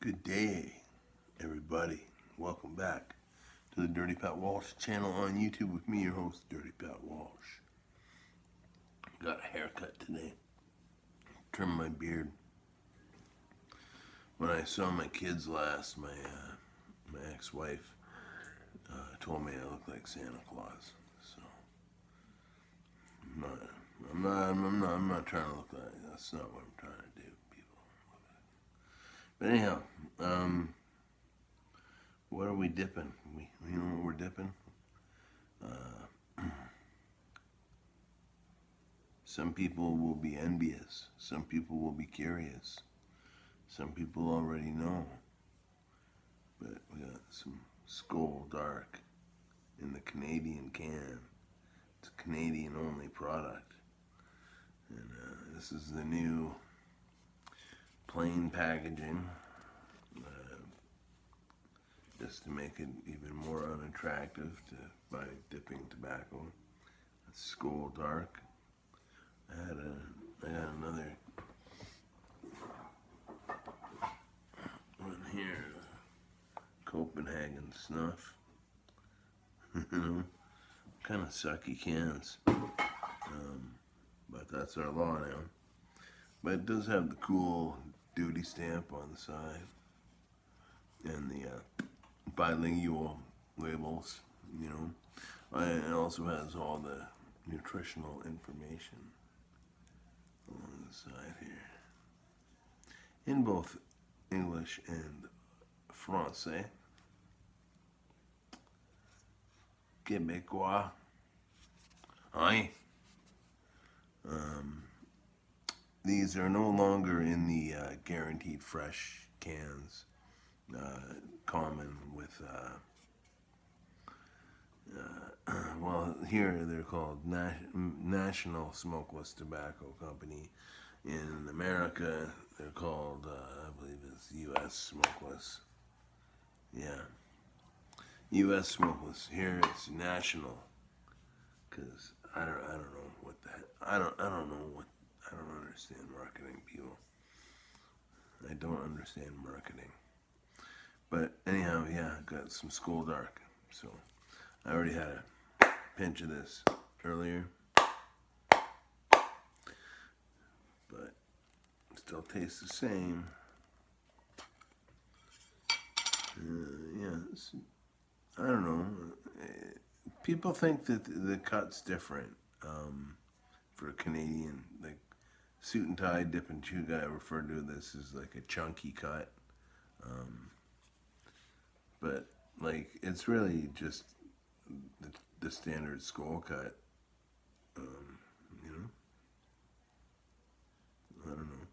Good day, everybody. Welcome back to the Dirty Pat Walsh channel on YouTube with me, your host, Dirty Pat Walsh. Got a haircut today. Trimmed my beard. When I saw my kids last, my ex-wife told me I looked like Santa Claus. So I'm not trying to look like. That's not what I'm trying to do, people. But anyhow, what are we dipping? You know what we're dipping? Some people will be envious. Some people will be curious. Some people already know. But we got some Skol Dark in the Canadian can. It's a Canadian only product. And this is the new plain packaging. Just to make it even more unattractive by dipping tobacco. It's Skol Dark. I got another one here, Copenhagen Snuff. You know, kind of sucky cans, but that's our law now. But it does have the cool duty stamp on the side and the bilingual labels. You know, and it also has all the nutritional information on the side here in both English and Francais. Québécois. Hi. These are no longer in the guaranteed fresh cans, common with, well, here they're called National Smokeless Tobacco Company. In America, they're called, I believe it's U.S. Smokeless. Yeah. U.S. Smokeless. Here it's national. Because I don't know what that, I don't understand marketing, people. I don't understand marketing. But anyhow, yeah, I got some Skol Dark. So I already had a pinch of this earlier. But it still tastes the same. Yeah, I don't know. People think that the cut's different for a Canadian. Like Suit and Tie, Dip and Chew guy referred to this as like a chunky cut. But like it's really just the standard Skol cut. You know? I don't know.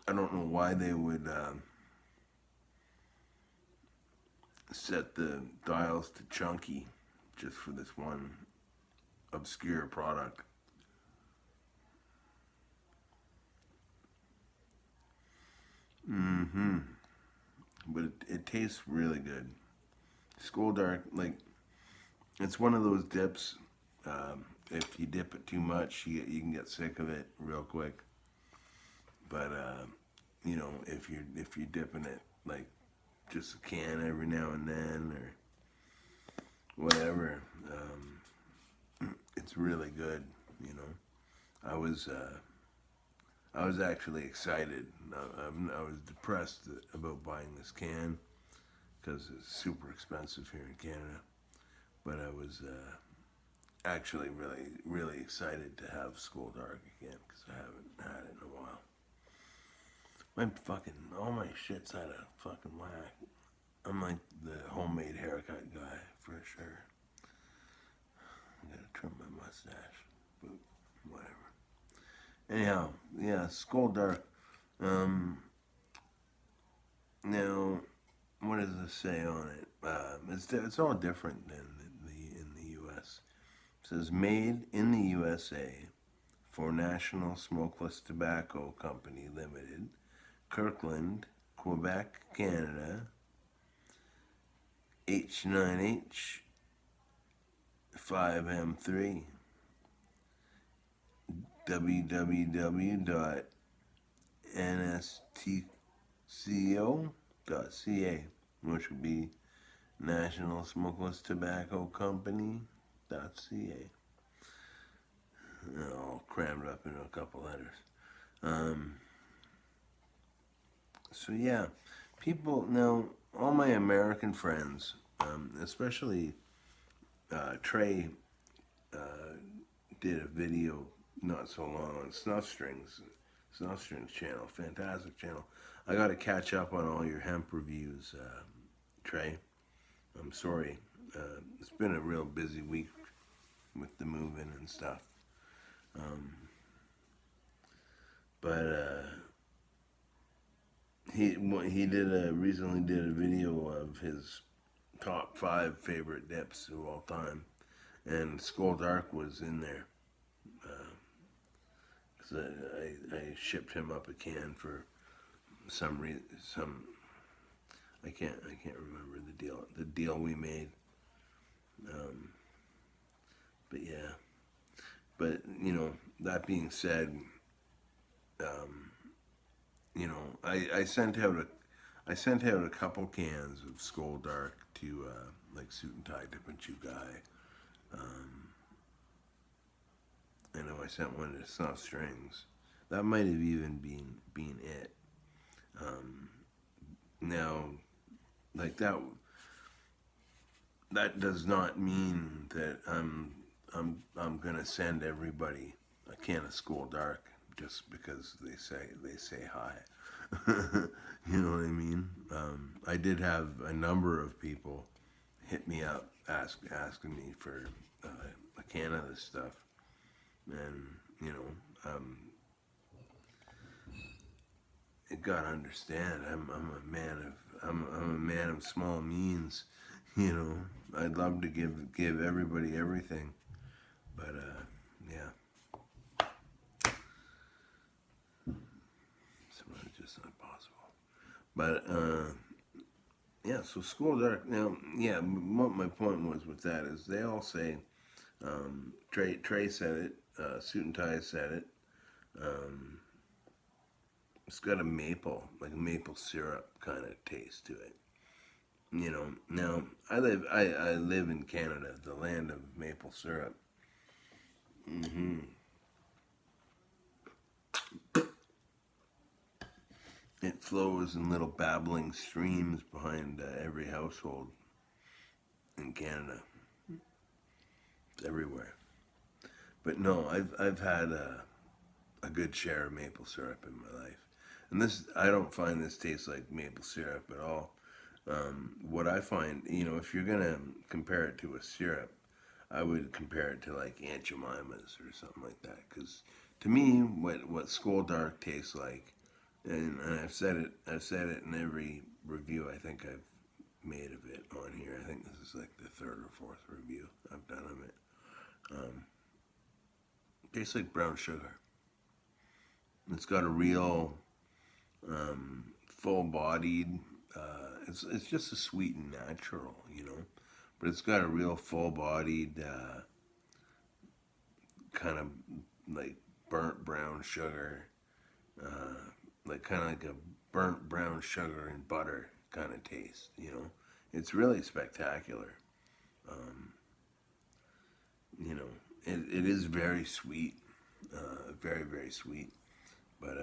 I don't know why they would set the dials to chunky just for this one obscure product. But it tastes really good. Skol Dark, like, it's one of those dips. If you dip it too much, you can get sick of it real quick. But you know, if you're dipping it like just a can every now and then or whatever, it's really good. You know, I was actually excited. I was depressed about buying this can because it's super expensive here in Canada. But I was actually really excited to have Skol Dark again because I haven't had it in a while. All my shit's out of fucking whack. I'm like the homemade haircut guy for sure. I gotta trim my mustache, but whatever. Anyhow, yeah, Skol Dark. Now, what does this say on it? It's all different than in the U.S. It says made in the USA for National Smokeless Tobacco Company Limited, Kirkland, Quebec, Canada. H9H 5M3 www.nstco.ca, which would be National Smokeless Tobacco Company.ca. All crammed up into a couple letters. So yeah, people now, all my American friends, especially Trey, did a video not so long on Snuff Strings channel, fantastic channel. I got to catch up on all your hemp reviews, Trey. I'm sorry, it's been a real busy week with the move-in and stuff. But he recently did a video of his top 5 favorite dips of all time, and Skull Dark was in there. Cause I shipped him up a can for some reason. I can't remember the deal we made. But yeah. But that being said, I sent out a couple cans of Skull Dark to like Suit and Tie Dip and Chew Guy. I know I sent one to Snuff Strings. That might have even been it. Now, like that does not mean that I'm gonna send everybody a can of Skull Dark just because they say hi. You know what I mean? I did have a number of people hit me up asking me for a can of this stuff, and you gotta understand. I'm a man of small means. I'd love to give everybody everything, but yeah, it's just not possible. But yeah, so Skull Dark. Now, yeah, what my point was with that is they all say, Trey said it, Suit and Tie said it. It's got a maple syrup kind of taste to it. Now I live in Canada, the land of maple syrup. It flows in little babbling streams behind every household in Canada. It's everywhere. But no, I've had a good share of maple syrup in my life, and I don't find this taste like maple syrup at all. What I find, if you're gonna compare it to a syrup, I would compare it to like Aunt Jemima's or something like that. Because to me, what Skull Dark tastes like, and I've said it in every review I think I've made of it on here. I think this is like the 3rd or 4th review I've done of it. Tastes like brown sugar. It's got a real full-bodied. It's just a sweet and natural, but it's got a real full-bodied kind of like burnt brown sugar, like kind of like a burnt brown sugar and butter kind of taste. It's really spectacular. It is very sweet, very very sweet, but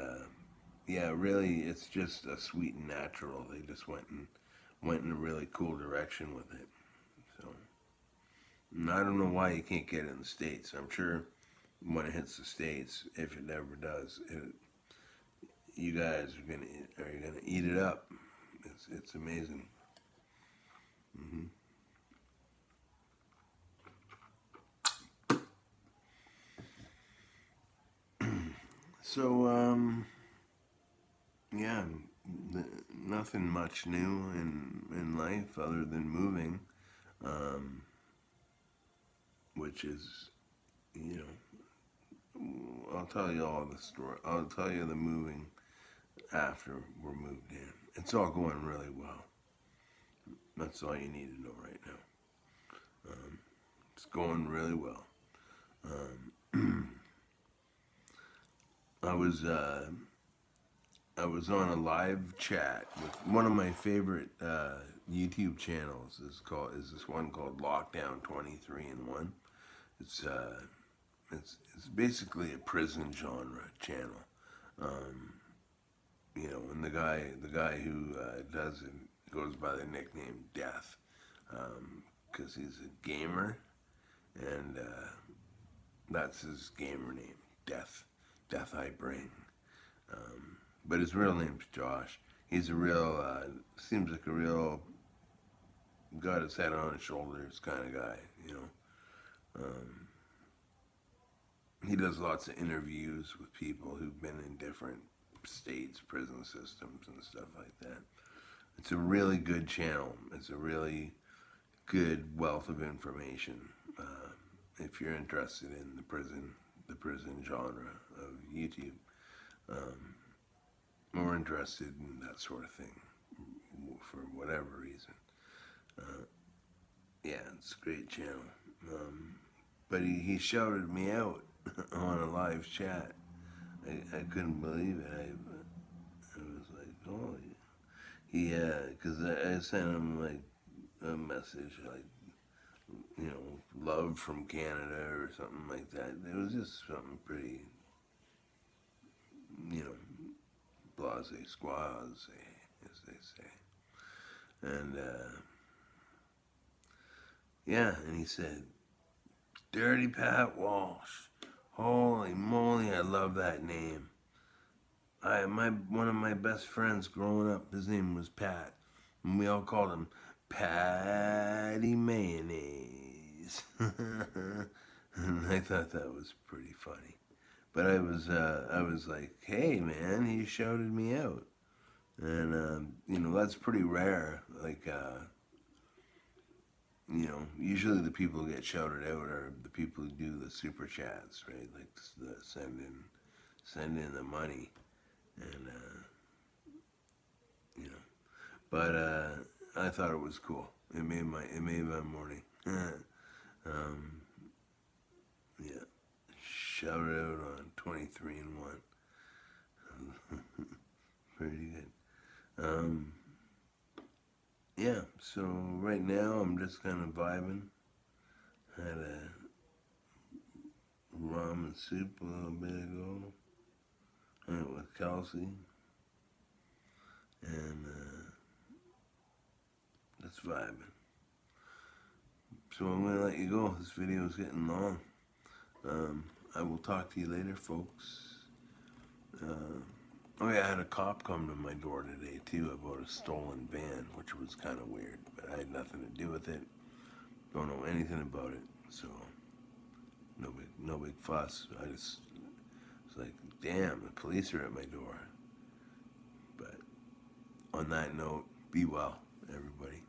yeah, really, it's just a sweet and natural. They just went in a really cool direction with it. So, and I don't know why you can't get it in the States. I'm sure when it hits the States, if it ever does, you guys are gonna eat it up. It's amazing. hmm So, yeah, nothing much new in life other than moving, um, which is, you I'll tell you all the story. I'll tell you the moving after we're moved in. It's all going really well. That's all you need to know right now. It's going really well. I was uh, I was on a live chat with one of my favorite YouTube channels. Is this one called Lockdown 23 and One. It's uh, it's basically a prison genre channel. Um, and the guy who does it goes by the nickname Death, because he's a gamer, and that's his gamer name, Death. Death I bring. But his real name's Josh. He's a real, seems like a real, got his head on his shoulders kind of guy, you know. Um, he does lots of interviews with people who've been in different states, prison systems, and stuff like that. It's a really good channel. It's a really good wealth of information. If you're interested in the prison genre of YouTube, um, or interested in that sort of thing for whatever reason. Uh, yeah, it's a great channel. But he shouted me out on a live chat. I couldn't believe it. I was like, oh, because I sent him like a message like, love from Canada or something like that. It was just something pretty, you know, blase squaze, as they say. And yeah, and he said, Dirty Pat Walsh. Holy moly, I love that name. One of my best friends growing up, his name was Pat, and we all called him Patty Mayonnaise. And I thought that was pretty funny. But I was like, hey man, he shouted me out, and that's pretty rare. Like, usually the people who get shouted out are the people who do the super chats, right? Like the send in the money, and you know. But I thought it was cool. It made my morning. um, yeah, shouted out on 23 and One. Pretty good. Yeah. So right now I'm just kind of vibing. Had a ramen soup a little bit ago. Went with Kelsey, and just vibing. So I'm gonna let you go. This video is getting long. I will talk to you later, folks. Oh yeah, I had a cop come to my door today too about a stolen van, which was kind of weird, but I had nothing to do with it. Don't know anything about it, so no big fuss. I just was like, damn, the police are at my door. But on that note, be well, everybody.